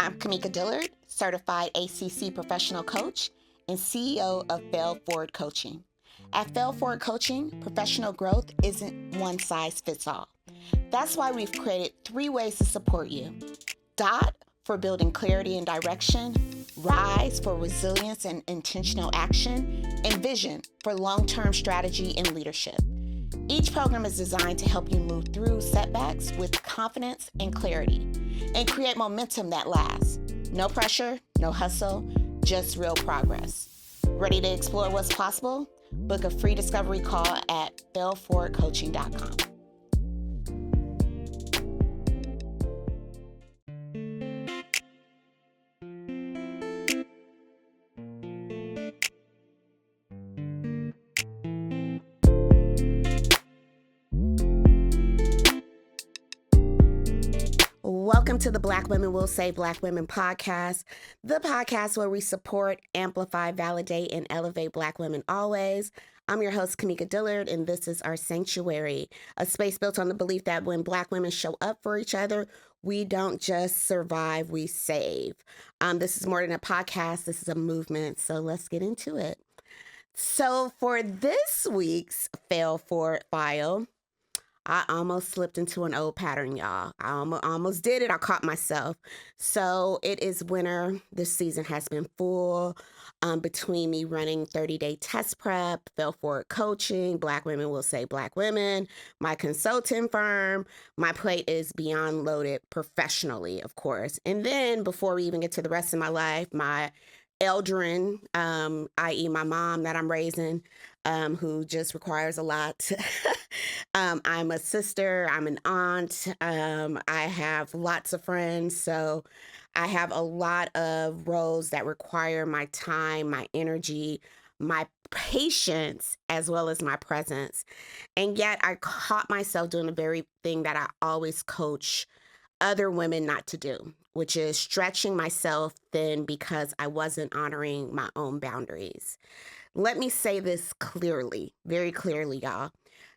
I'm Kamika Dillard, certified ACC professional coach and CEO of S.A.V.E Coaching. At S.A.V.E Coaching, professional growth isn't one size fits all. That's why we've created 3 ways to support you. DOT for building clarity and direction, RISE for resilience and intentional action, and VISION for long-term strategy and leadership. Each program is designed to help you move through setbacks with confidence and clarity and create momentum that lasts. No pressure, no hustle, just real progress. Ready to explore what's possible? Book a free discovery call at S.A.V.E.coaching.com. Welcome to the Black Women Will Save Black Women podcast, the podcast where we support, amplify, validate, and elevate Black women always. I'm your host, Kamika Dillard, and this is our sanctuary, a space built on the belief that when Black women show up for each other, we don't just survive, we save. This is more than a podcast. This is a movement, so let's get into it. So for this week's Fail Forward File, I almost slipped into an old pattern, y'all. I almost did it. I caught myself. So it is winter. This season has been full. Between me running 30-day test prep, Fail Forward Coaching, Black Women Will Save Black Women, my consulting firm, my plate is beyond loaded professionally, of course. And then before we even get to the rest of my life, my eldrin, i.e. my mom that I'm raising, who just requires a lot. I'm a sister, I'm an aunt, I have lots of friends, so I have a lot of roles that require my time, my energy, my patience, as well as my presence. And yet I caught myself doing the very thing that I always coach other women not to do, which is stretching myself thin because I wasn't honoring my own boundaries. Let me say this clearly, very clearly, y'all.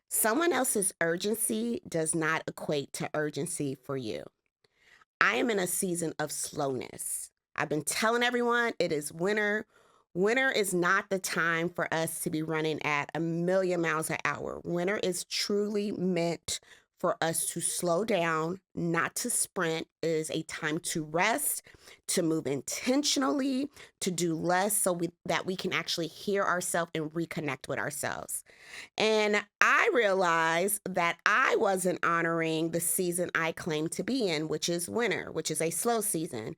Someone else's urgency does not equate to urgency for you. I am in a season of slowness. I've been telling everyone it is winter. Winter is not the time for us to be running at 1,000,000 miles an hour. Winter is truly meant for us to slow down, not to sprint. It is a time to rest, to move intentionally, to do less so that we can actually hear ourselves and reconnect with ourselves. And I realized that I wasn't honoring the season I claim to be in, which is winter, which is a slow season.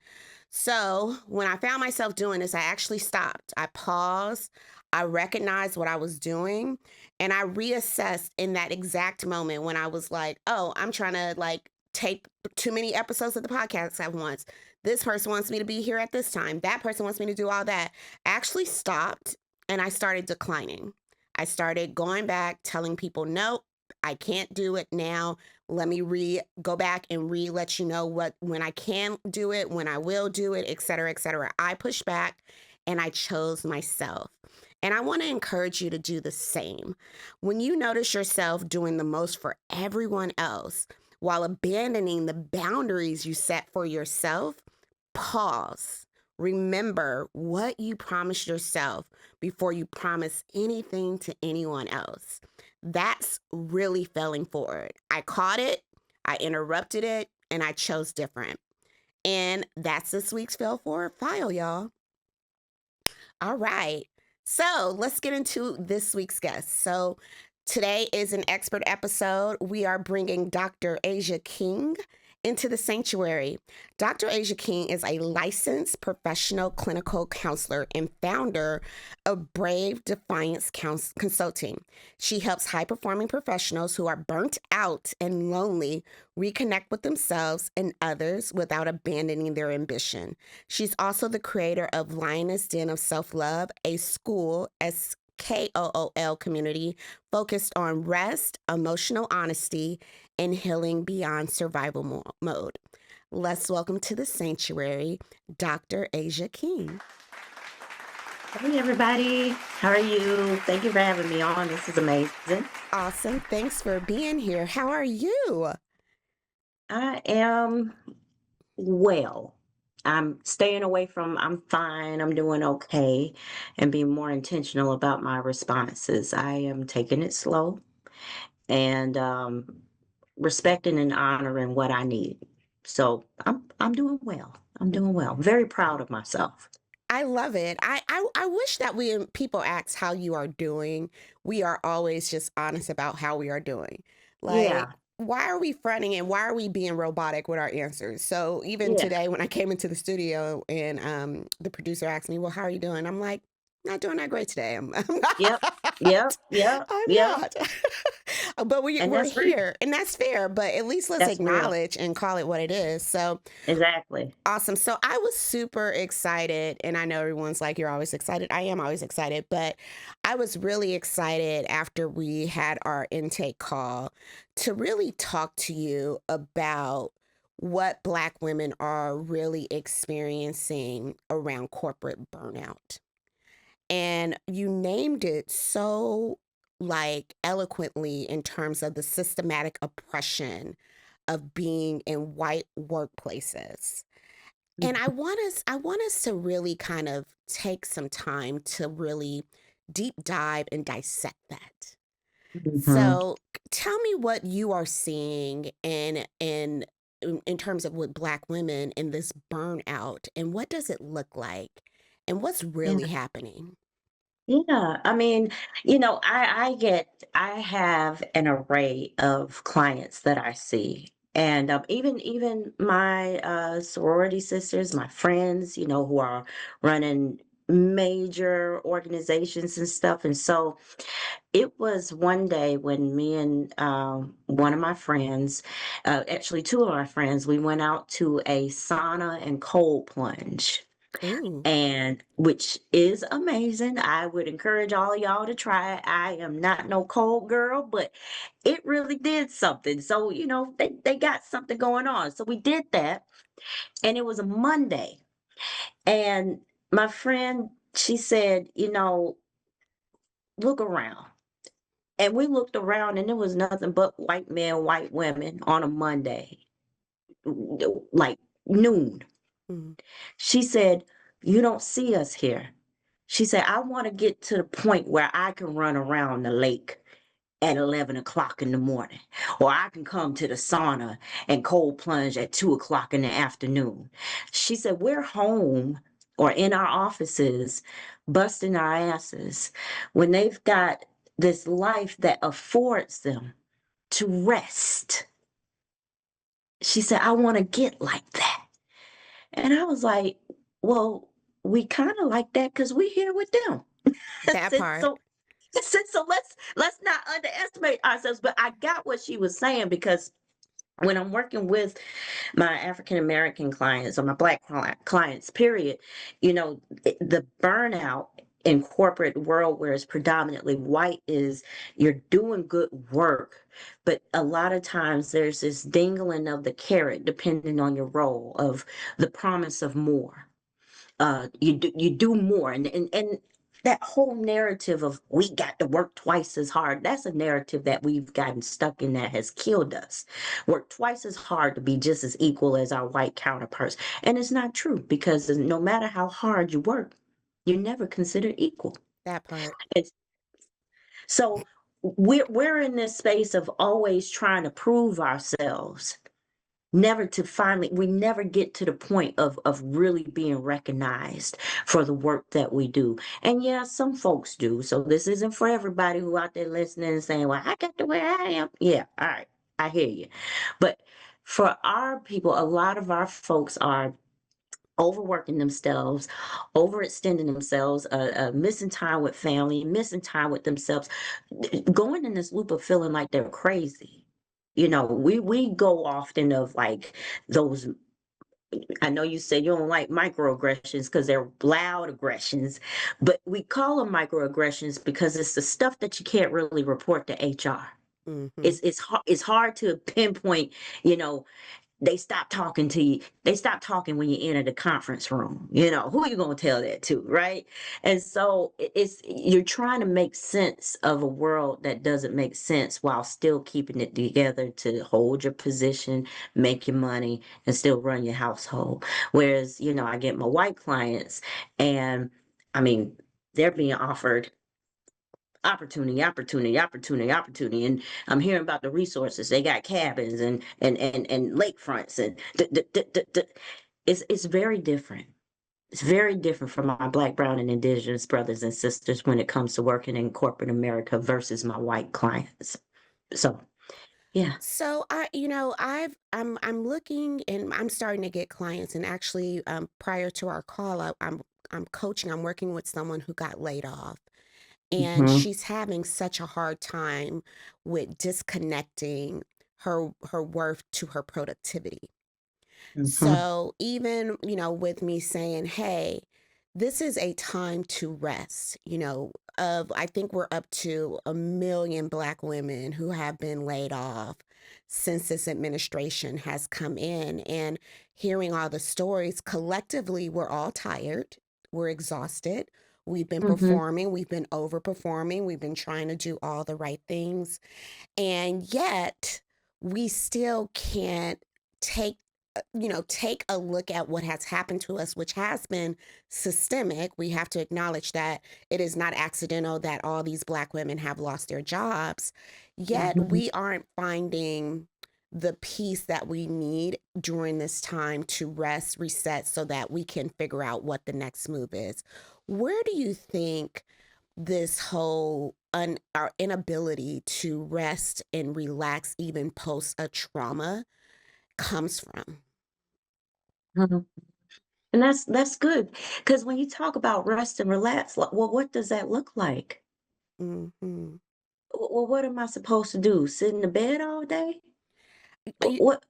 So when I found myself doing this, I actually stopped. I paused. I recognized what I was doing, and I reassessed in that exact moment when I was like, oh, I'm trying to take too many episodes of the podcast at once. This person wants me to be here at this time. That person wants me to do all that. I actually stopped and I started declining. I started going back, telling people, no, I can't do it now. Let me go back and let you know when I can do it, when I will do it, et cetera, et cetera. I pushed back and I chose myself. And I want to encourage you to do the same. When you notice yourself doing the most for everyone else while abandoning the boundaries you set for yourself, pause. Remember what you promised yourself before you promise anything to anyone else. That's really failing forward. I caught it, I interrupted it, and I chose different. And that's this week's Fail Forward File, y'all. All right. So let's get into this week's guest. So today is an expert episode. We are bringing Dr. Asia King into the sanctuary. Dr. Asia King is a licensed professional clinical counselor and founder of Brave Defiance Consulting. She helps high-performing professionals who are burnt out and lonely reconnect with themselves and others without abandoning their ambition. She's also the creator of Lioness Den of Self-Love, a school, SKOOL community focused on rest, emotional honesty, and healing beyond survival mode. Let's welcome to the sanctuary, Dr. Asia King. Hey, everybody. How are you? Thank you for having me on. This is amazing. Awesome. Thanks for being here. How are you? I am well. I'm staying away from I'm fine, I'm doing okay, and being more intentional about my responses. I am taking it slow and respecting and honoring what I need. So I'm doing well. I'm doing well. Very proud of myself. I love it. I wish that when people ask how you are doing, we are always just honest about how we are doing. Like, Yeah, why are we fronting and why are we being robotic with our answers? So even yeah. today, when I came into the studio and the producer asked me, "Well, how are you doing?" I'm like, "Not doing that great today. I'm Yep. Yep. not. Yep. I'm Yep. not." But And we're that's real. here, and that's fair. But at least let's That's real. acknowledge and call it what it is. So Exactly. awesome. So I was super excited, and I know everyone's like, you're always excited. I am always excited, but I was really excited after we had our intake call to really talk to you about what Black women are really experiencing around corporate burnout. And you named it so like eloquently in terms of the systematic oppression of being in white workplaces. And I want us to really kind of take some time to really deep dive and dissect that. Mhm. So tell me what you are seeing in terms of with Black women in this burnout, and what does it look like, and what's Yeah. really happening? Yeah. I mean, I have an array of clients that I see. And even my sorority sisters, my friends, who are running major organizations and stuff. And so it was one day when me and one of my friends, actually two of my friends, we went out to a sauna and cold plunge, Ooh, and which is amazing. I would encourage all of y'all to try it. I am not no cold girl, but it really did something. So, they got something going on. So we did that, and it was a Monday. And my friend, she said, look around. And we looked around, and there was nothing but white men, white women on a Monday, like noon. mm, She said, you don't see us here. She said, I want to get to the point where I can run around the lake at 11 o'clock in the morning, or I can come to the sauna and cold plunge at 2 o'clock in the afternoon. She said, we're home or in our offices, busting our asses when they've got this life that affords them to rest. She said, I want to get like that. And I was like, well, we kind of like that because we're here with them. that Said, part. so so let's not underestimate ourselves. But I got what she was saying, because when I'm working with my African American clients or my Black clients, period, the burnout in corporate world where it's predominantly white is you're doing good work, but a lot of times there's this dingling of the carrot depending on your role of the promise of more. You do more, and that whole narrative of we got to work twice as hard, that's a narrative that we've gotten stuck in that has killed us. Work twice as hard to be just as equal as our white counterparts, and it's not true, because no matter how hard you work, you're never considered equal. That part. It's so we're in this space of always trying to prove ourselves, never to finally we never get to the point of really being recognized for the work that we do. And yeah, some folks do. So this isn't for everybody who out there listening and saying, well, I got to where I am. Yeah, all right, I hear you. But for our people, a lot of our folks are overworking themselves, overextending themselves, missing time with family, missing time with themselves, going in this loop of feeling like they're crazy. We go often of like those. I know you said you don't like microaggressions because they're loud aggressions, but we call them microaggressions because it's the stuff that you can't really report to HR. Hmm. It's hard to pinpoint, you know, they stop talking to you. They stop talking when you enter the conference room. Who are you going to tell that to, right? And so you're trying to make sense of a world that doesn't make sense while still keeping it together to hold your position, make your money, and still run your household. Whereas, I get my white clients, and I mean, they're being offered opportunity, opportunity, opportunity, opportunity. And I'm hearing about the resources. They got cabins and lakefronts and it's very different. It's very different from my Black, brown, and indigenous brothers and sisters when it comes to working in corporate America versus my white clients. So yeah. So I'm looking and I'm starting to get clients, and actually prior to our call, I'm coaching. I'm working with someone who got laid off, and Mm-hmm, she's having such a hard time with disconnecting her worth to her productivity. mm-hmm, So even, with me saying, hey, this is a time to rest, I think we're up to 1 million Black women who have been laid off since this administration has come in. And hearing all the stories, collectively, we're all tired. We're exhausted. We've been mm-hmm, performing. We've been overperforming. We've been trying to do all the right things. And yet we still can't take take a look at what has happened to us, which has been systemic. We have to acknowledge that it is not accidental that all these Black women have lost their jobs, yet mm-hmm. we aren't finding the peace that we need during this time to rest, reset, so that we can figure out what the next move is. Where do you think this whole our inability to rest and relax even post a trauma comes from? Mm-hmm. And that's good. Because when you talk about rest and relax, well, what does that look like? Hmm. Well, what am I supposed to do? Sit in the bed all day? I, What?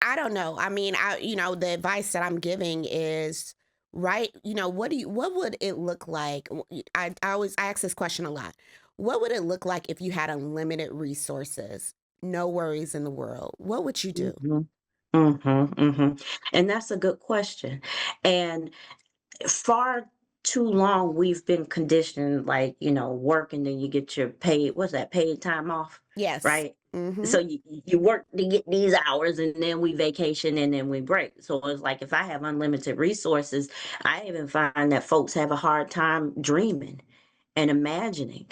I don't know. I mean, the advice that I'm giving is right. What would it look like? I ask this question a lot. What would it look like if you had unlimited resources, no worries in the world? What would you do? Mhm, mhm, mhm. And that's a good question. And far too long we've been conditioned, like, work and then you get your paid, what's that, paid time off, Yes. right? Mm-hmm. So you work to get these hours and then we vacation and then we break. So it's like if I have unlimited resources, I even find that folks have a hard time dreaming and imagining,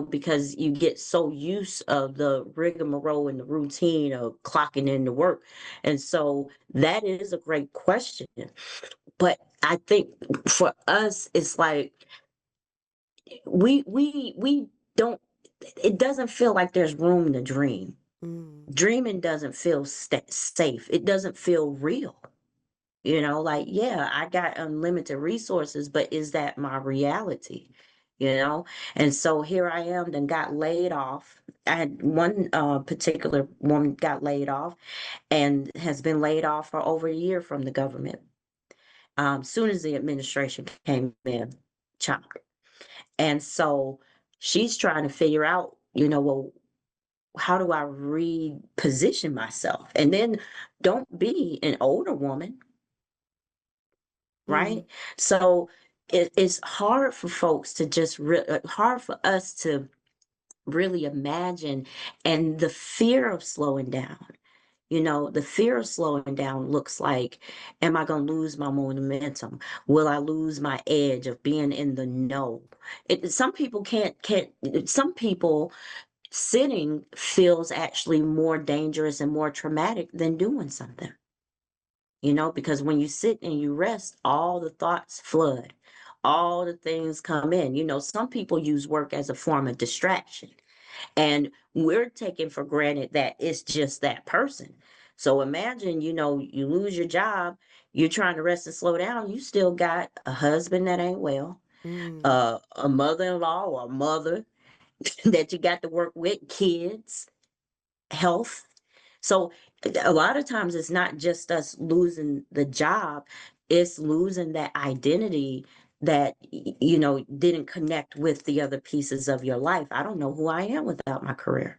because you get so used of the rigmarole and the routine of clocking into work. And so that is a great question. But I think for us, it's like we don't. It doesn't feel like there's room to dream. Mm. Dreaming doesn't feel safe. It doesn't feel real. Like, yeah, I got unlimited resources, but is that my reality? And so here I am, then got laid off. I had one particular woman got laid off and has been laid off for over a year from the government. Soon as the administration came in, chopped. And so she's trying to figure out, well, how do I reposition myself? And then don't be an older woman, Mm. right? So it's hard for folks to just hard for us to really imagine, and the fear of slowing down. The fear of slowing down looks like, am I going to lose my momentum? Will I lose my edge of being in the know? Some people can't, some people sitting feels actually more dangerous and more traumatic than doing something, because when you sit and you rest, all the thoughts flood, all the things come in. Some people use work as a form of distraction. And we're taking for granted that it's just that person. So imagine, you lose your job, you're trying to rest and slow down, you still got a husband that ain't well, Mm. a mother-in-law or a mother that you got to work with, kids, health. So a lot of times it's not just us losing the job, it's losing that identity that didn't connect with the other pieces of your life. I don't know who I am without my career.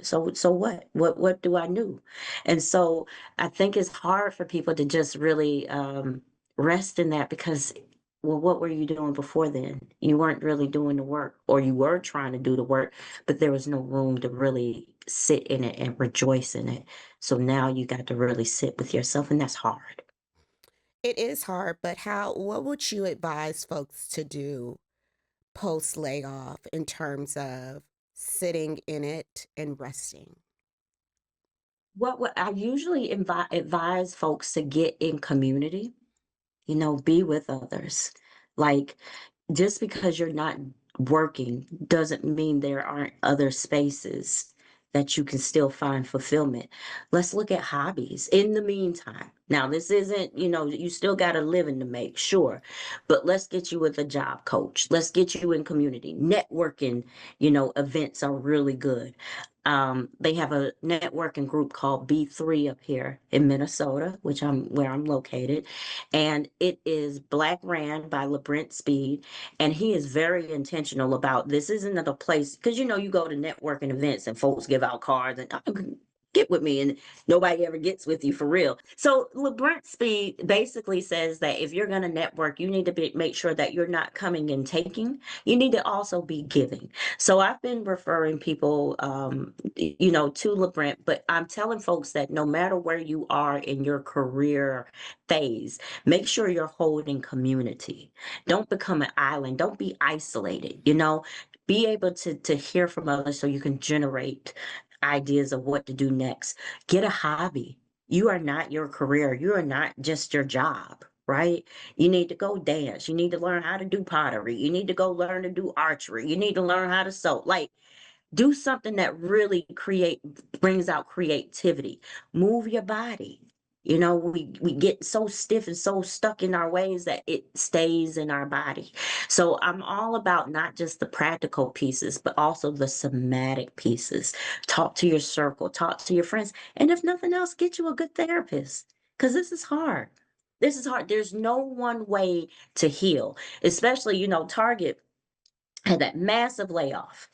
So what? What do I do? And so I think it's hard for people to just really rest in that because, well, what were you doing before then? You weren't really doing the work, or you were trying to do the work, but there was no room to really sit in it and rejoice in it. So now you got to really sit with yourself, and that's hard. It is hard, but what would you advise folks to do post layoff in terms of sitting in it and resting? What I usually advise folks to get in community, be with others. Like, just because you're not working doesn't mean there aren't other spaces that you can still find fulfillment. Let's look at hobbies in the meantime. Now, this isn't, you still got a living to make, sure, but let's get you with a job coach. Let's get you in community. Networking, events are really good. They have a networking group called B3 up here in Minnesota, where I'm located, and it is Black ran by LeBrent Speed, and he is very intentional about this. Isn't a place because you go to networking events and folks give out cards and get with me, and nobody ever gets with you for real. So LeBrent Speed basically says that if you're going to network, you need to make sure that you're not coming and taking. You need to also be giving. So I've been referring people, to LeBrent, but I'm telling folks that no matter where you are in your career phase, make sure you're holding community. Don't become an island. Don't be isolated. Be able to hear from others so you can generate ideas of what to do next. Get a hobby. You are not your career. You are not just your job, right? You need to go dance. You need to learn how to do pottery. You need to go learn to do archery. You need to learn how to sew. Like, do something that really brings out creativity. Move your body. We get so stiff and so stuck in our ways that it stays in our body. So I'm all about not just the practical pieces, but also the somatic pieces. Talk to your circle, talk to your friends, and if nothing else, get you a good therapist because this is hard. This is hard. There's no one way to heal, especially, Target had that massive layoff.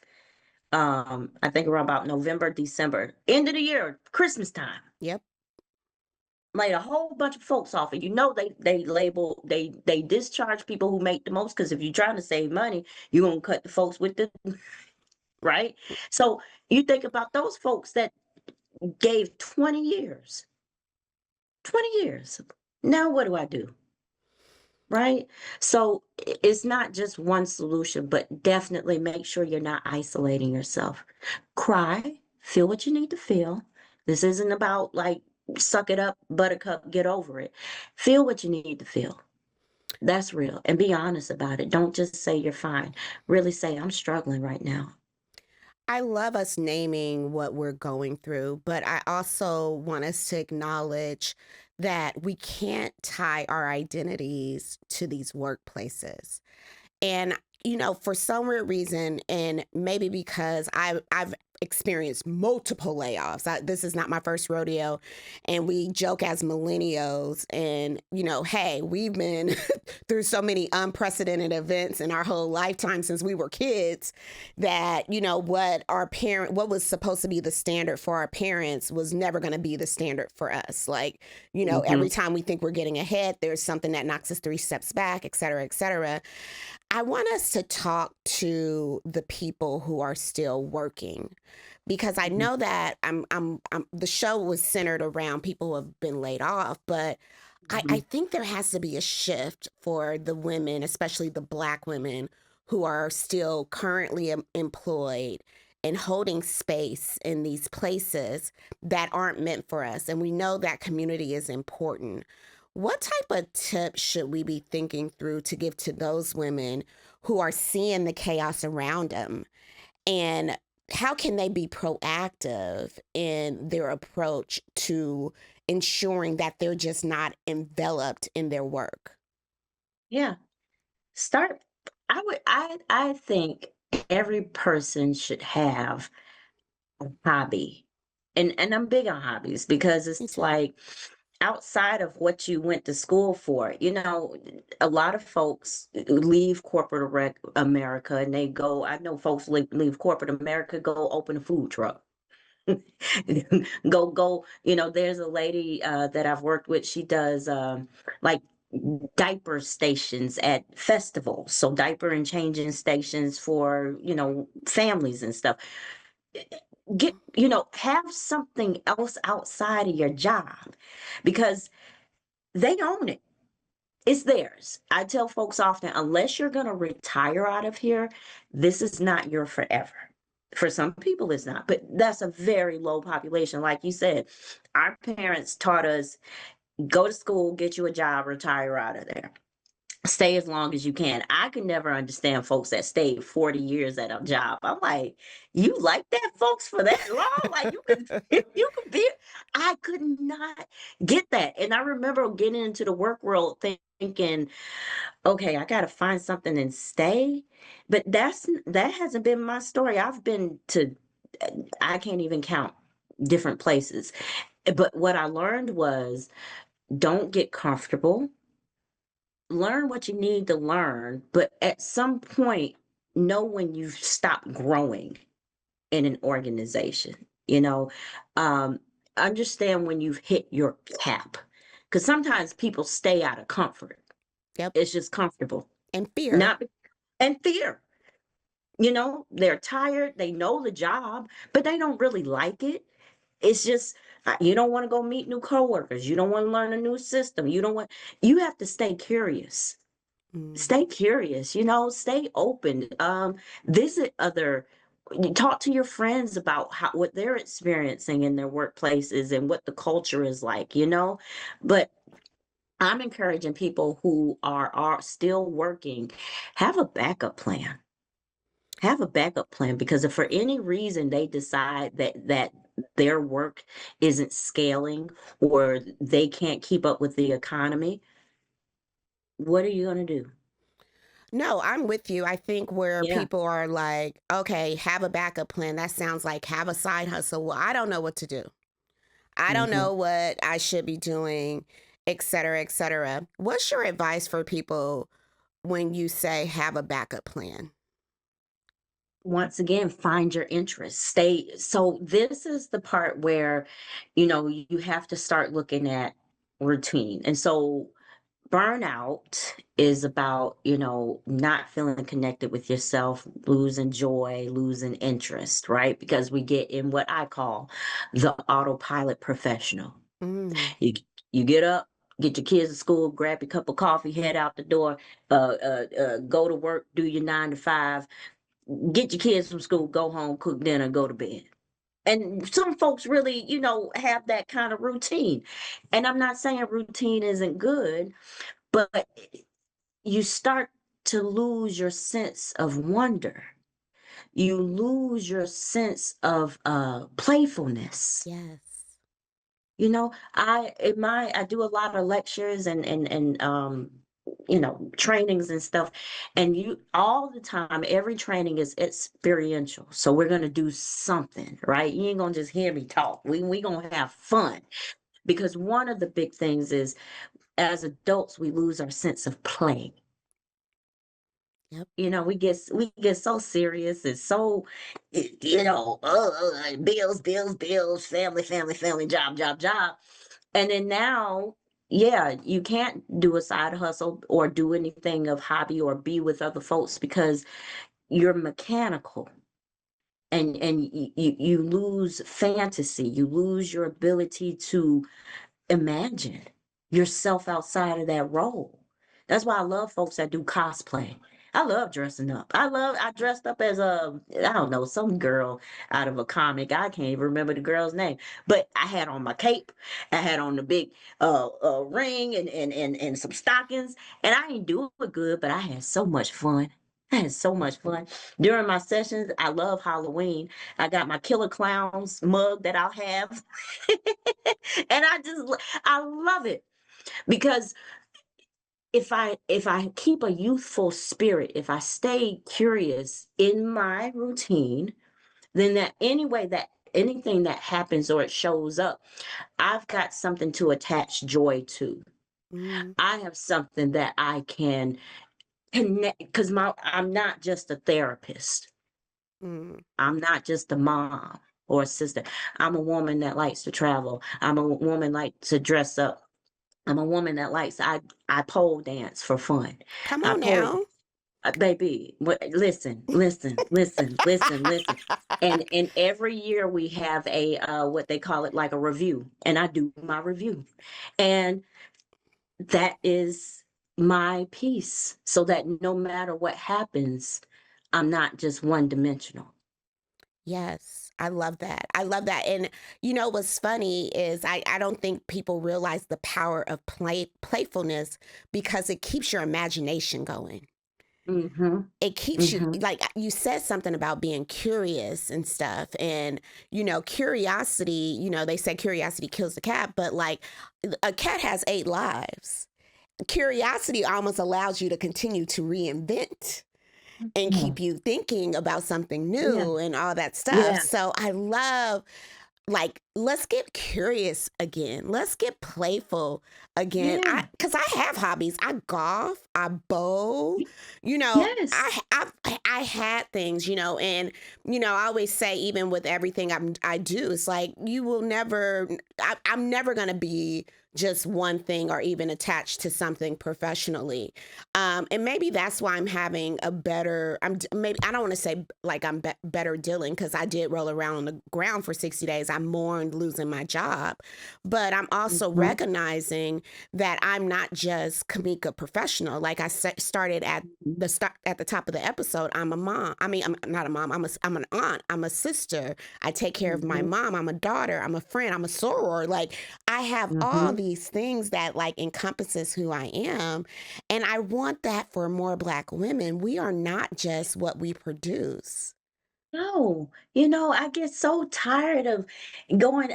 I think around about November, December, end of the year, Christmas time. Yep. Laid a whole bunch of folks off, and they discharge people who make the most because if you're trying to save money, you're gonna cut the folks with the right. So you think about those folks that gave 20 years, 20 years. Now what do I do? Right? So it's not just one solution, but definitely make sure you're not isolating yourself. Cry, feel what you need to feel. This isn't about like suck it up, buttercup, get over it. Feel what you need to feel. That's real. And be honest about it. Don't just say you're fine. Really say, I'm struggling right now. I love us naming what we're going through, but I also want us to acknowledge that we can't tie our identities to these workplaces. And for some weird reason, and maybe because I've experienced multiple layoffs. This is not my first rodeo, and we joke as millennials, and hey, we've been through so many unprecedented events in our whole lifetime since we were kids that what was supposed to be the standard for our parents was never going to be the standard for us. Like, Hmm. every time we think we're getting ahead, there's something that knocks us 3 steps back, et cetera, et cetera. I want us to talk to the people who are still working because I know that the show was centered around people who have been laid off, but I Hmm. think there has to be a shift for the women, especially the Black women who are still currently employed and holding space in these places that aren't meant for us. And we know that community is important. What type of tips should we be thinking through to give to those women who are seeing the chaos around them? And how can they be proactive in their approach to ensuring that they're just not enveloped in their work? Yeah. Start. I think every person should have hobby. And I'm big on hobbies because Me it's too. like outside of what you went to school for, a lot of folks leave corporate America and they go, I know folks leave corporate America, go open a food truck. Go, there's a lady that I've worked with. She does like diaper stations at festivals. So diaper and changing stations for, families and stuff. Have something else outside of your job because they own it. It's theirs. I tell folks often, unless you're going to retire out of here, this is not your forever. For some people, it's not, but that's a very low population. Like you said, our parents taught us go to school, get you a job, retire out of there. Stay as long as you can. I could never understand folks that stayed 40 years at a job. I'm like, you like that, folks, for that long? Like you could be. I could not get that. And I remember getting into the work world thinking, okay, I got to find something and stay. But that hasn't been my story. I've been to, I can't even count different places. But what I learned was don't get comfortable, learn what you need to learn, but at some point, know when you've stopped growing in an organization, you know, um, understand when you've hit your cap. Because sometimes people stay out of comfort. Yep. It's just comfortable. And fear. Not and fear. They're tired, they know the job, but they don't really like it. It's just you don't want to go meet new coworkers. You don't want to learn a new system. You have to stay curious. Mm. Stay curious, stay open. Visit talk to your friends about what they're experiencing in their workplaces and what the culture is like. But I'm encouraging people who are still working, have a backup plan. Have a backup plan because if for any reason they decide that their work isn't scaling or they can't keep up with the economy, what are you going to do? No, I'm with you. I think where Yeah. people are like, okay, have a backup plan. That sounds like have a side hustle. Well, I don't know what to do. I don't hmm know what I should be doing, et cetera, et cetera. What's your advice for people when you say have a backup plan? Once again, find your interest. Stay. So this is the part where, you have to start looking at routine. And so burnout is about, not feeling connected with yourself, losing joy, losing interest, right? Because we get in what I call the autopilot professional. Mm. You you get up, get your kids to school, grab your cup of coffee, head out the door, go to work, do your 9 to 5, get your kids from school, go home, cook dinner, go to bed. And some folks really, have that kind of routine. And I'm not saying routine isn't good, but you start to lose your sense of wonder. You lose your sense of playfulness. Yes. I do a lot of lectures and trainings and stuff, and you all the time, every training is experiential. So we're gonna do something, right? You ain't gonna just hear me talk. We gonna have fun because one of the big things is as adults we lose our sense of play. Yep. We get so serious and so bills, bills, bills, family, family, family, job, job, job. And then now, yeah, you can't do a side hustle or do anything of hobby or be with other folks because you're mechanical and you lose fantasy, you lose your ability to imagine yourself outside of that role. That's why I love folks that do cosplay. I love dressing up. I dressed up as I don't know, some girl out of a comic. I can't even remember the girl's name. But I had on my cape, I had on the big ring and some stockings. And I didn't do it good, but I had so much fun. I had so much fun. During my sessions, I love Halloween. I got my killer clowns mug that I'll have. And I love it because if I keep a youthful spirit, if I stay curious in my routine, then that anyway that anything that happens or it shows up, I've got something to attach joy to. Mm. I have something that I can connect because I'm not just a therapist. Mm. I'm not just a mom. or a sister. I'm a woman that likes to travel. I'm a woman like to dress up. I'm a woman that likes I pole dance for fun. Come I on pole now. baby, listen. And every year we have a what they call it, like a review, and I do my review. And that is my piece, so that no matter what happens, I'm not just one dimensional. Yes, I love that. I love that. And you know what's funny is I don't think people realize the power of playfulness because it keeps your imagination going. Mm-hmm. It keeps you, Mm-hmm. like you said something about being curious and stuff. And you know, curiosity, you know, they say curiosity kills the cat, but like a cat has 8 lives. Curiosity almost allows you to continue to reinvent and Yeah. keep you thinking about something Yeah. new and all that stuff. Yeah. So I love, like, let's get curious again. Let's get playful again. Yeah. Cuz I have hobbies. I golf, I bowl, you know, Yes. I had things, you know, and you know, I always say even with everything I do, it's like you will never I'm never going to be just one thing or even attached to something professionally. And maybe that's why I'm having a better, maybe, I don't want to say like I'm better dealing because I did roll around on the ground for 60 days. I mourned losing my job, but I'm also Mm-hmm. recognizing that I'm not just Kamika professional. Like I started at at the top of the episode. I'm a mom. I mean, I'm not a mom. I'm an aunt. I'm a sister. I take care of my Mm-hmm. mom. I'm a daughter. I'm a friend. I'm a soror. Like I have all Mm-hmm. these things that like encompasses who I am. And I want that for more Black women. We are not just what we produce. No, I get so tired of going.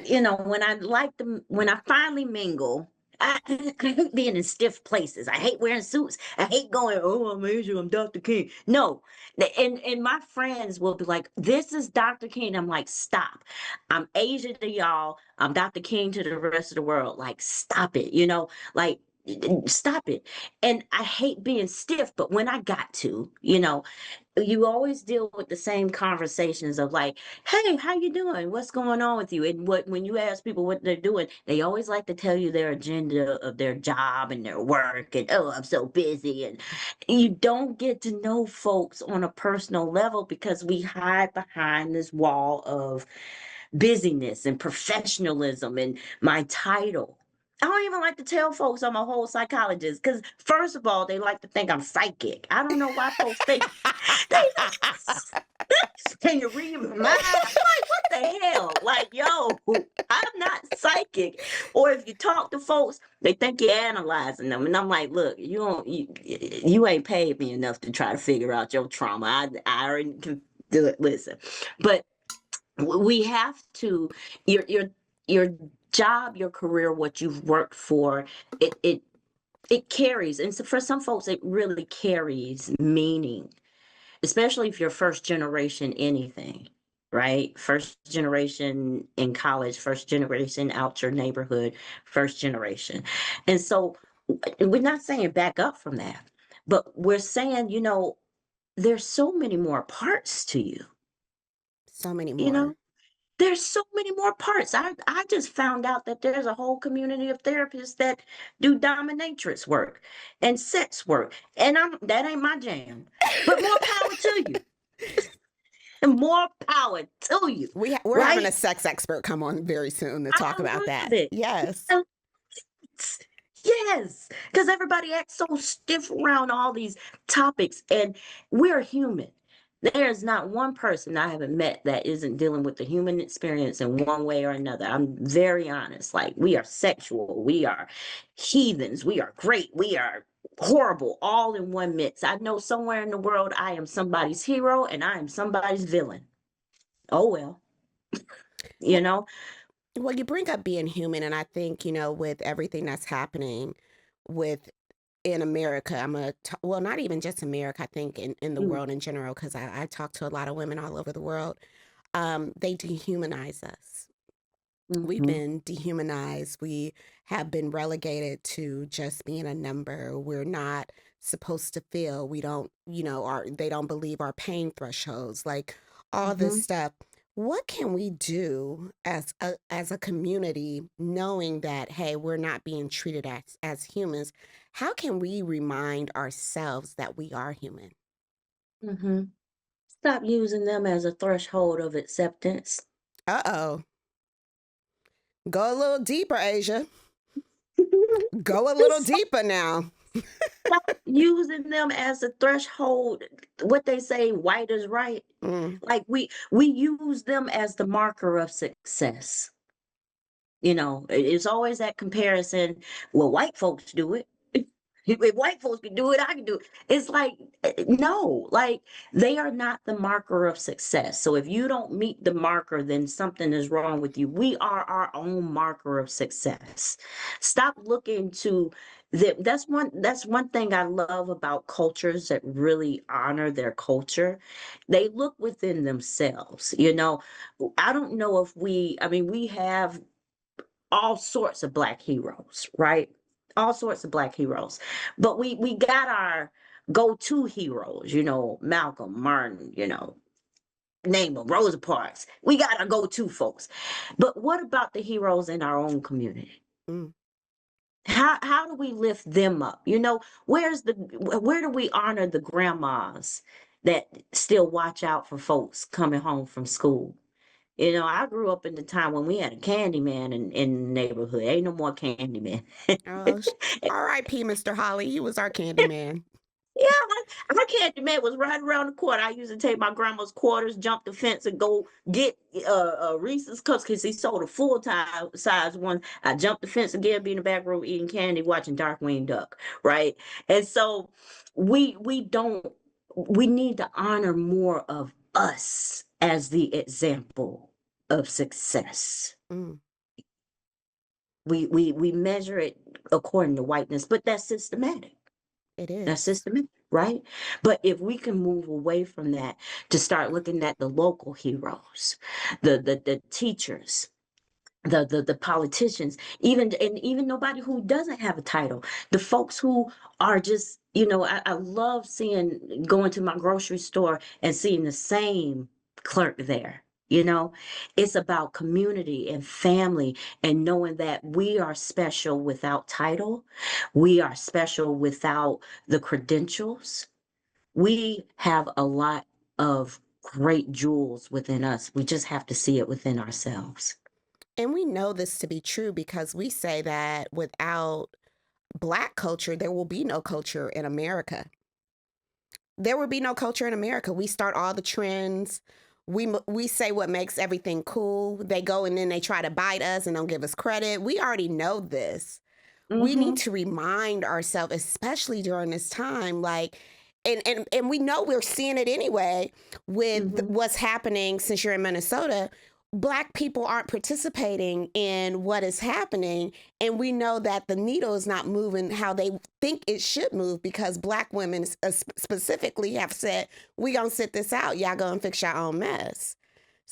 When I when I finally mingle, I hate being in stiff places. I hate wearing suits. I hate going, oh, I'm Asia, I'm Dr. King. No. And my friends will be like, this is Dr. King. I'm like, stop. I'm Asia to y'all. I'm Dr. King to the rest of the world. Like, stop it, like, stop it. And I hate being stiff, but when I got to, you always deal with the same conversations of like, hey, how you doing, what's going on with you? And when you ask people what they're doing, they always like to tell you their agenda of their job and their work, and oh, I'm so busy. And you don't get to know folks on a personal level because we hide behind this wall of busyness and professionalism and my title. I don't even like to tell folks I'm a whole psychologist because, first of all, they like to think I'm psychic. I don't know why folks think they can you read my mind? I'm like, what the hell? Like, yo, I'm not psychic. Or if you talk to folks, they think you're analyzing them. And I'm like, look, you ain't paid me enough to try to figure out your trauma. I already can do it. Listen, but we have to your job, your career, what you've worked for, it carries, and so for some folks it really carries meaning, especially if you're first generation anything, right? First generation in college, first generation out your neighborhood, first generation. And so we're not saying back up from that, but we're saying, there's so many more parts to you, So many you more. know? There's so many more parts. I just found out that there's a whole community of therapists that do dominatrix work and sex work. And that ain't my jam. But more power to you. And more power to you. We're having a Right? sex expert come on very soon to talk I about love that. it. Yes. Yes, because everybody acts so stiff around all these topics, and we're human. There's not one person I haven't met that isn't dealing with the human experience in one way or another. I'm very honest. Like, we are sexual, we are heathens, we are great, we are horrible, all in one mix. I know somewhere in the world I am somebody's hero and I am somebody's villain. Oh, well, you Well, know? well, you bring up being human, and I think, you know, with everything that's happening with in America, well, not even just America, I think in the Mm, world in general, because I talk to a lot of women all over the world. They dehumanize us. We've mhm. been dehumanized. We have been relegated to just being a number. We're not supposed to feel. We don't, you know, they don't believe our pain thresholds, like all this Mhm. stuff. What can we do as a community, knowing that hey, we're not being treated as humans? How can we remind ourselves that we are human? Hmm. Stop using them as a threshold of acceptance. Uh oh, go a little deeper, Asia. Go a little Just deeper now. stop using them as a threshold. What they say, white is right. Mm, Like we use them as the marker of success. It's always that comparison. Well, white folks do it. If white folks can do it, I can do it. It's like, no, like they are not the marker of success. So if you don't meet the marker, then something is wrong with you. We are our own marker of success. Stop looking to them. That's one thing I love about cultures that really honor their culture. They look within themselves. I don't know if I mean, we have all sorts of black heroes, right? All sorts of black heroes. But we got our go-to heroes, Malcolm, Martin, name them, Rosa Parks. We got our go-to folks. But what about the heroes in our own community? mm. How do we lift them up? Where do we honor the grandmas that still watch out for folks coming home from school? I grew up in the time when we had a candy man in the neighborhood. Ain't no more candy man. Oh, R.I.P. Mr. Holly. He was our candy man. Yeah, my candy man was right around the corner. I used to take my grandma's quarters, jump the fence, and go get Reese's cups because he sold a full time size one. I jumped the fence again, be in the back room eating candy, watching Darkwing Duck, right? And so we don't we need to honor more of us as the example of success. Mm, We measure it according to whiteness, but that's systematic. it That's is. systematic, right? But if we can move away from that to start looking at the local heroes, the teachers, the politicians, even nobody who doesn't have a title, the folks who are just, I love seeing going to my grocery store and seeing the same clerk there. It's about community and family and knowing that we are special without title. We are special without the credentials. We have a lot of great jewels within us. We just have to see it within ourselves. And we know this to be true because we say that without Black culture, there will be no culture in America. There will be no culture in America. We start all the trends. We say what makes everything cool. They go and then they try to bite us and don't give us credit. We already know this. We need Mm-hmm. to remind ourselves, especially during this time, like, and we know we're seeing it anyway with Mm-hmm. what's happening since you're in Minnesota. Black people aren't participating in what is happening, and we know that the needle is not moving how they think it should move because Black women specifically have said, "We gonna sit this out. Y'all gonna fix your own mess."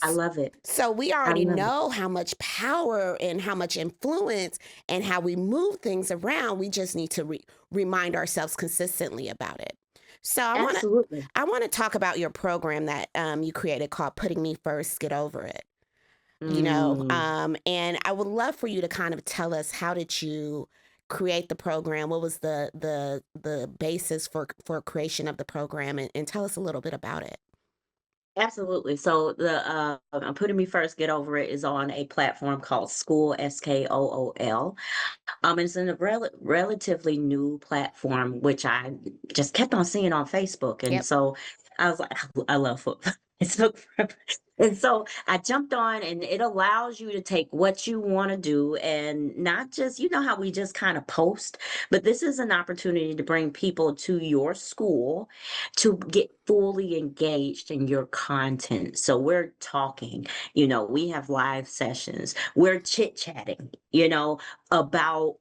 I love it. So we I already love it. know how much power and how much influence and how we move things around. We just need to remind ourselves consistently about it. So Absolutely. I want to talk about your program that you created called "Putting Me First, Get Over It." Mm. And I would love for you to kind of tell us, how did you create the program? What was the basis for creation of the program, and tell us a little bit about it. Absolutely. So the Putting Me First, Get Over It is on a platform called School, SKOOL. It's in a relatively new platform, which I just kept on seeing on Facebook. And Yep. so I was like, I love Facebook. And so I jumped on, and it allows you to take what you want to do and not just, how we just kind of post, but this is an opportunity to bring people to your school to get fully engaged in your content. So we're talking, we have live sessions, we're chit chatting, about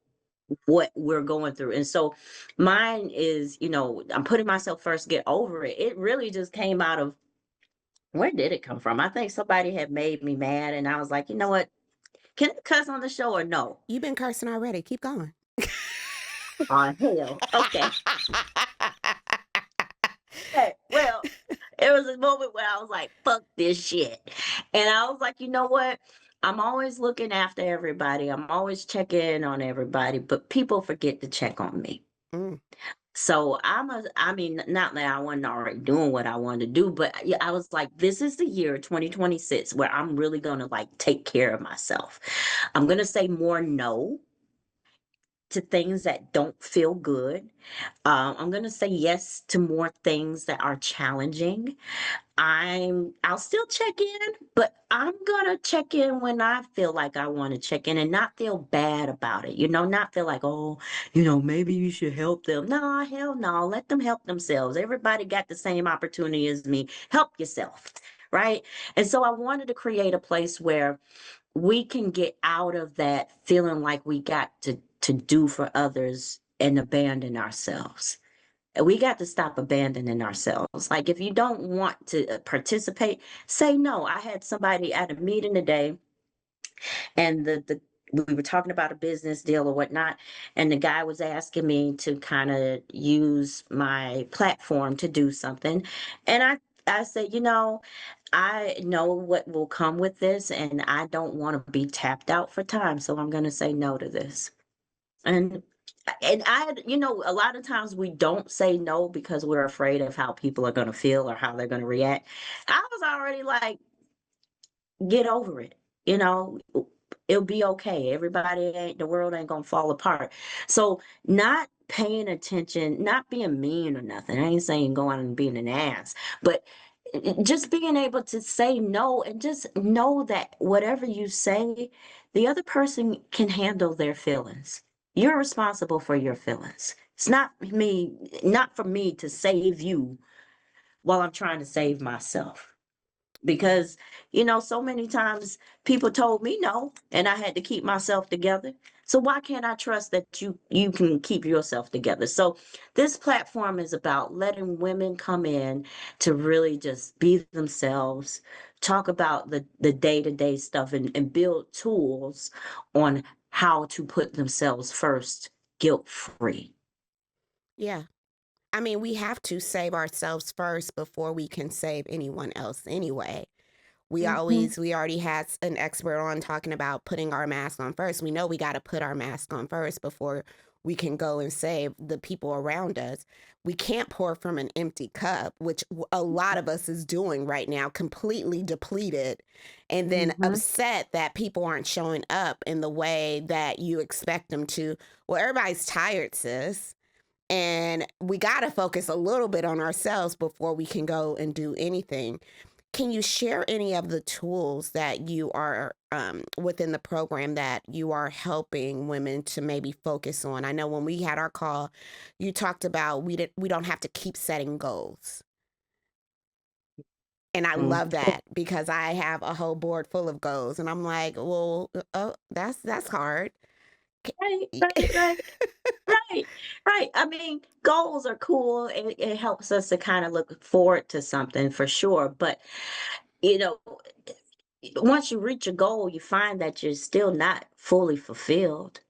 what we're going through. And so mine is, I'm putting myself first, get over it. It really just came out of, where did it come from? I think somebody had made me mad, and I was like, you know what? Can I cuss on the show or no? You've been cursing already. Keep going. On hell. Okay. Okay. Well, there was a moment where I was like, fuck this shit. And I was like, you know what? I'm always looking after everybody. I'm always checking in on everybody, but people forget to check on me. Mm. So I mean, not that I wasn't already doing what I wanted to do, but yeah, I was like, this is the year 2026 where I'm really going to like take care of myself. I'm going to say more no to things that don't feel good. I'm going to say yes to more things that are challenging. I'll still check in, but I'm gonna check in when I feel like I want to check in and not feel bad about it. Not feel like, oh, maybe you should help them. No, hell no. Let them help themselves. Everybody got the same opportunity as me. Help yourself, right? And so I wanted to create a place where we can get out of that feeling like we got to do for others and abandon ourselves. We got to stop abandoning ourselves. Like, if you don't want to participate, say no. I had somebody at a meeting today, and the we were talking about a business deal or whatnot, and the guy was asking me to kind of use my platform to do something, and I said, I know what will come with this, and I don't want to be tapped out for time, so I'm going to say no to this. And a lot of times we don't say no because we're afraid of how people are going to feel or how they're going to react. I was already like, get over it. You know, it'll be okay. The world ain't gonna fall apart. So not paying attention, not being mean or nothing. I ain't saying going and being an ass, but just being able to say no and just know that whatever you say, the other person can handle their feelings. You're responsible for your feelings. It's not for me to save you while I'm trying to save myself, because so many times people told me no and I had to keep myself together. So why can't I trust that you can keep yourself together? So this platform is about letting women come in to really just be themselves, talk about the day-to-day stuff, and build tools on how to put themselves first, guilt free. Yeah. I mean, we have to save ourselves first before we can save anyone else anyway. Hmm. We already had an expert on talking about putting our mask on first. We know we got to put our mask on first before we can go and save the people around us. We can't pour from an empty cup, which a lot of us is doing right now, completely depleted, and then Hmm. upset that people aren't showing up in the way that you expect them to. Well, everybody's tired, sis. And we got to focus a little bit on ourselves before we can go and do anything. Can you share any of the tools that you are within the program that you are helping women to maybe focus on? I know when we had our call, you talked about we don't have to keep setting goals. And I love that because I have a whole board full of goals and I'm like, well, oh, that's hard. Right, right, right. Right, right. I mean, goals are cool. It helps us to kind of look forward to something for sure. But, you know, once you reach a goal, you find that you're still not fully fulfilled.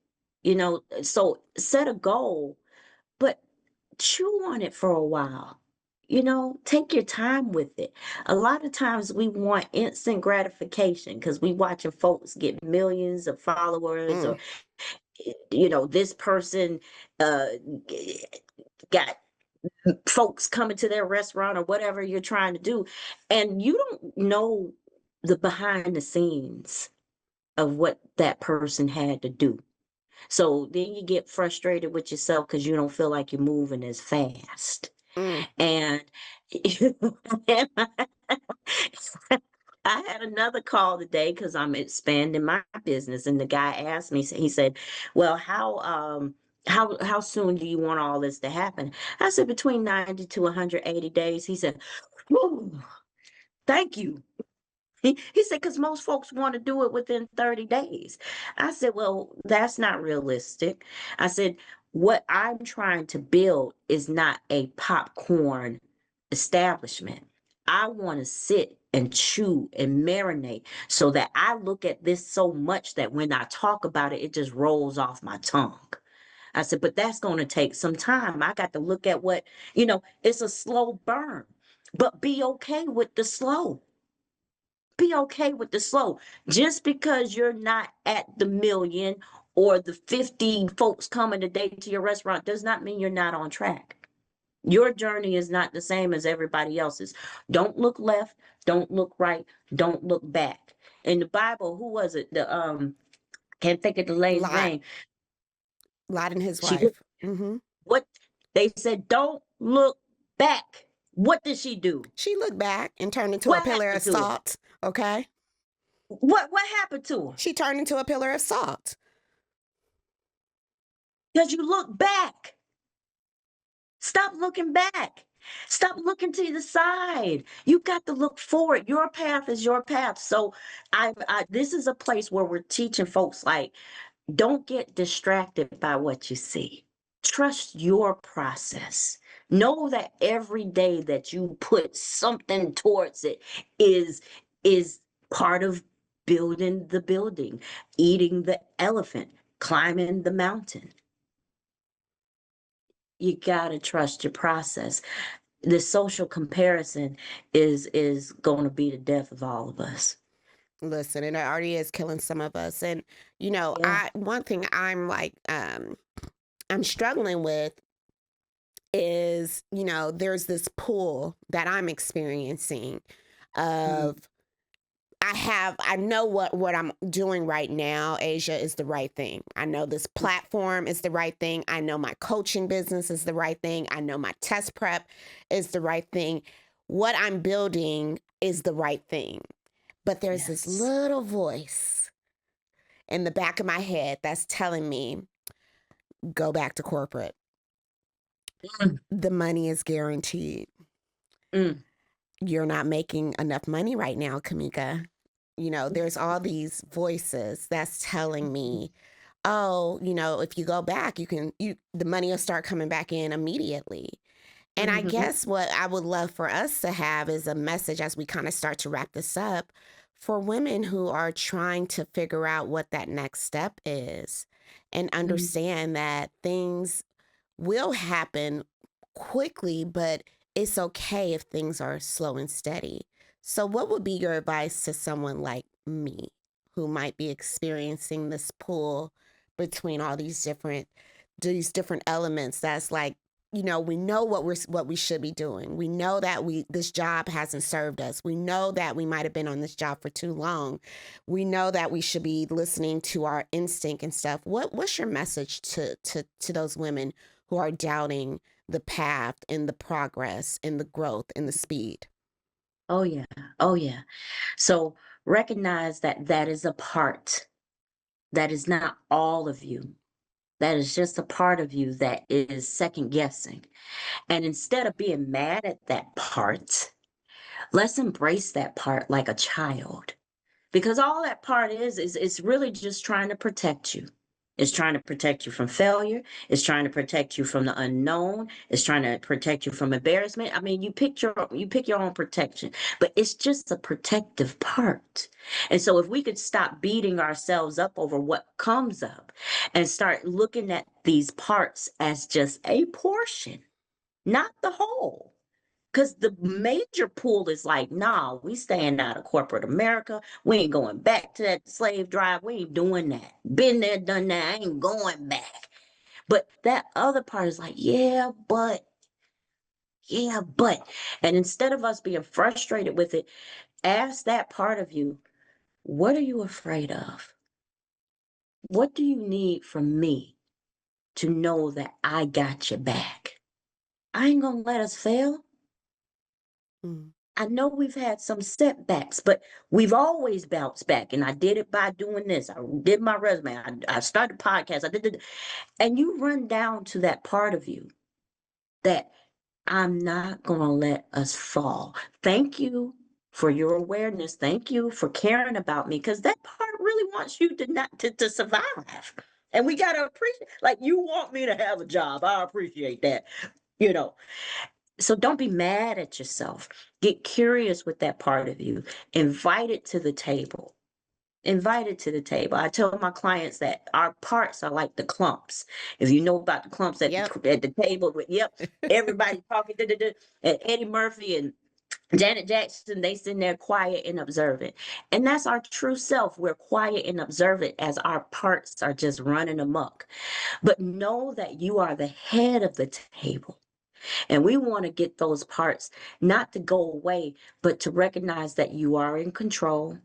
So set a goal, but chew on it for a while. Take your time with it. A lot of times we want instant gratification because we watching folks get millions of followers, or Mm, this person uh got folks coming to their restaurant or whatever you're trying to do, and you don't know the behind the scenes of what that person had to do. So then you get frustrated with yourself because you don't feel like you're moving as fast. mm, And I had another call today because I'm expanding my business, and the guy asked me. He said, "Well, how soon do you want all this to happen?" I said, "Between 90 to 180 days." He said, "Whew, thank you." He said, "Because most folks want to do it within 30 days." I said, "Well, that's not realistic." I said, "What I'm trying to build is not a popcorn establishment. I want to sit and chew and marinate so that I look at this so much that when I talk about it, it just rolls off my tongue." I said, "But that's going to take some time. I got to look at it's a slow burn, but be okay with the slow." Be okay with the slow. Just because you're not at the million or the 50 folks coming today to your restaurant does not mean you're not on track. Your journey is not the same as everybody else's. Don't look left, don't look right, don't look back. In the Bible, who was it? The can't think of the lady's Lot, name. Lot and his She looked wife. Mm-hmm. what they said, don't look back. What did she do? She looked back and turned into a What pillar of happened to her? salt. Okay. What happened to her? She turned into a pillar of salt. Because you look back. Stop looking back. Stop looking to the side. You got to look forward. Your path is your path. So this is a place where we're teaching folks like, don't get distracted by what you see. Trust your process. Know that every day that you put something towards it is part of building the building, eating the elephant, climbing the mountain. You got to trust your process. The social comparison is going to be the death of all of us. Listen, and it already is killing some of us. And Yeah. I one thing I'm like I'm struggling with is, there's this pull that I'm experiencing Mm, of I know what I'm doing right now, Asia, is the right thing. I know this platform is the right thing. I know my coaching business is the right thing. I know my test prep is the right thing. What I'm building is the right thing. But there's this yes. little voice in the back of my head that's telling me, go back to corporate. Mm, The money is guaranteed. mm, You're not making enough money right now, Kamika. There's all these voices that's telling me, oh, if you go back, the money will start coming back in immediately. And I mhm, guess what I would love for us to have is a message as we kind of start to wrap this up for women who are trying to figure out what that next step is and mhm. understand that things will happen quickly, but it's okay if things are slow and steady. So, what would be your advice to someone like me who might be experiencing this pull between all these different elements? That's like, we know what we should be doing. We know that this job hasn't served us. We know that we might have been on this job for too long. We know that we should be listening to our instinct and stuff. What's your message to those women who are doubting the path and the progress and the growth and the speed? Oh yeah. Oh yeah. So recognize that that is a part. That is not all of you. That is just a part of you that is second guessing. And instead of being mad at that part, let's embrace that part like a child. Because all that part is it's really just trying to protect you. It's trying to protect you from failure. It's trying to protect you from the unknown. It's trying to protect you from embarrassment. I mean, you pick your own protection, but it's just a protective part. And so if we could stop beating ourselves up over what comes up and start looking at these parts as just a portion, not the whole. Because the major pool is like, nah, we staying out of corporate America. We ain't going back to that slave drive. We ain't doing that. Been there, done that. I ain't going back. But that other part is like, yeah, but. And instead of us being frustrated with it, ask that part of you, what are you afraid of? What do you need from me to know that I got your back? I ain't gonna let us fail. Mm. I know we've had some setbacks, but we've always bounced back. And I did it by doing this. I did my resume. I started podcast. And you run down to that part of you that I'm not going to let us fall. Thank you for your awareness. Thank you for caring about me because that part really wants you to not to survive. And we got to appreciate, like, you want me to have a job. I appreciate that, you know. So don't be mad at yourself. Get curious with that part of you. Invite it to the table. Invite it to the table. I tell my clients that our parts are like the clumps. If you know about the clumps at Yep. the table, yep, everybody talking, and Eddie Murphy and Janet Jackson, they sitting there quiet and observant. And that's our true self. We're quiet and observant as our parts are just running amok. But know that you are the head of the table. And we want to get those parts not to go away, but to recognize that you are in control.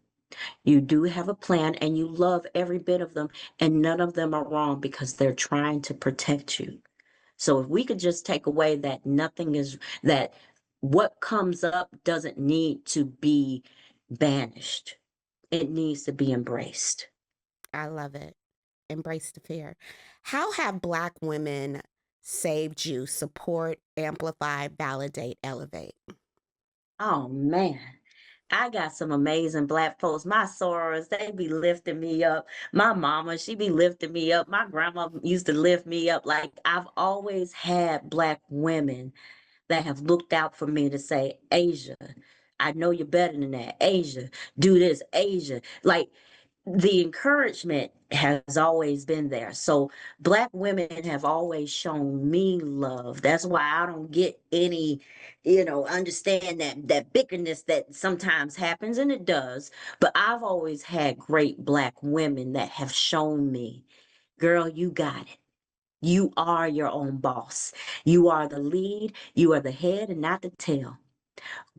You do have a plan and you love every bit of them, and none of them are wrong because they're trying to protect you. So if we could just take away that nothing is that what comes up doesn't need to be banished. It needs to be embraced. I love it. Embrace the fear. How have Black women saved you? Support, amplify, validate, elevate. Oh man. I got some amazing Black folks. My sorors, they be lifting me up. My mama, she be lifting me up. My grandma used to lift me up. Like I've always had Black women that have looked out for me to say, Asia, I know you're better than that. Asia, do this, Asia. Like the encouragement has always been there. So Black women have always shown me love. That's why I don't get any, understand that bickerness that sometimes happens, and it does. But I've always had great Black women that have shown me, girl, you got it. You are your own boss. You are the lead. You are the head and not the tail.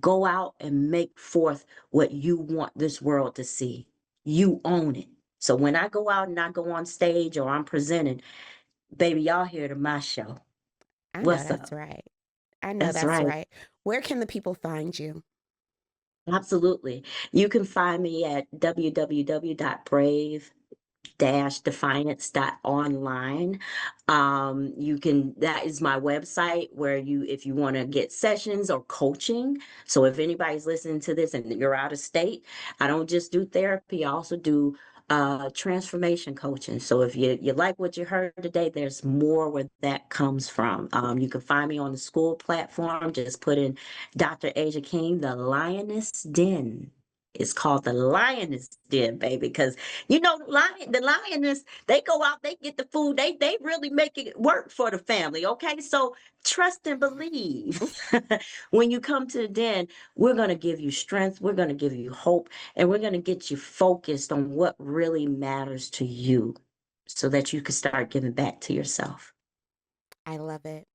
Go out and make forth what you want this world to see. You own it. So when I go out and I go on stage or I'm presenting, baby, y'all here to my show. I know What's that's up? right. I know That's that's right. right. Where can the people find you? Absolutely. You can find me at www.brave-defiance.online. You can, that is my website where if you want to get sessions or coaching. So if anybody's listening to this and you're out of state, I don't just do therapy, I also do transformation coaching. So if you like what you heard today, there's more where that comes from. You can find me on the school platform. Just put in Dr. Asia King, the Lioness Den. It's called the Lioness Den, baby, because the lioness, they go out, they get the food, they really make it work for the family. Okay, so trust and believe. When you come to the den, we're going to give you strength, we're going to give you hope, and we're going to get you focused on what really matters to you so that you can start giving back to yourself. I love it.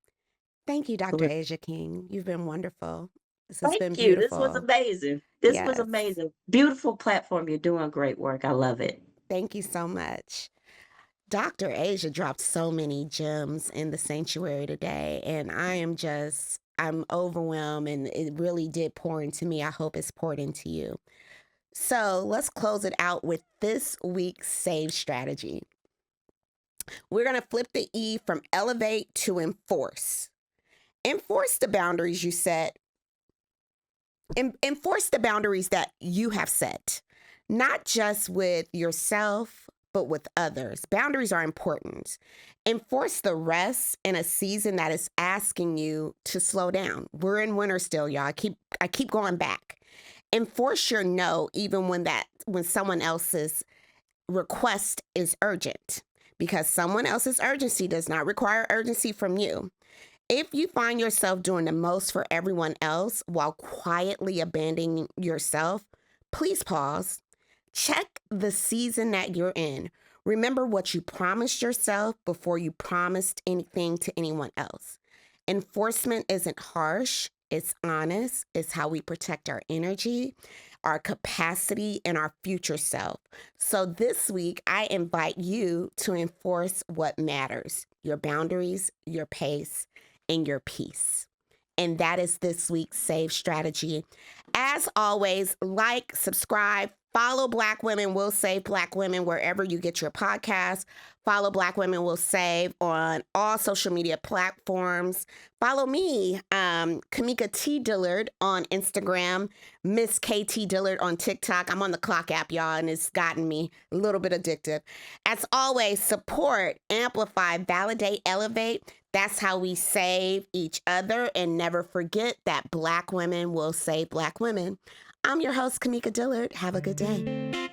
Thank you, Dr. So Asia King. You've been wonderful. This has thank been you. This was beautiful. amazing. This was Yes. amazing. Beautiful platform. You're doing great work. I love it. Thank you so much. Dr. Asia dropped so many gems in the sanctuary today, and I'm overwhelmed, and it really did pour into me. I hope it's poured into you. So let's close it out with this week's SAVE strategy. We're going to flip the E from elevate to enforce. Enforce the boundaries you set. Enforce the boundaries that you have set, not just with yourself, but with others. Boundaries are important. Enforce the rest in a season that is asking you to slow down. We're in winter still, y'all. I keep going back. Enforce your no even when someone else's request is urgent, because someone else's urgency does not require urgency from you. If you find yourself doing the most for everyone else while quietly abandoning yourself, please pause. Check the season that you're in. Remember what you promised yourself before you promised anything to anyone else. Enforcement isn't harsh, it's honest. It's how we protect our energy, our capacity, and our future self. So this week, I invite you to enforce what matters: your boundaries, your pace, and your peace. And that is this week's SAVE strategy. As always, like, subscribe, follow Black Women Will Save Black Women wherever you get your podcasts. Follow Black Women Will Save on all social media platforms. Follow me, Kamika T. Dillard on Instagram, Miss KT Dillard on TikTok. I'm on the Clock app, y'all, and it's gotten me a little bit addictive. As always, support, amplify, validate, elevate. That's how we save each other. And never forget that Black women will save Black women. I'm your host, Kamika Dillard. Have a good day.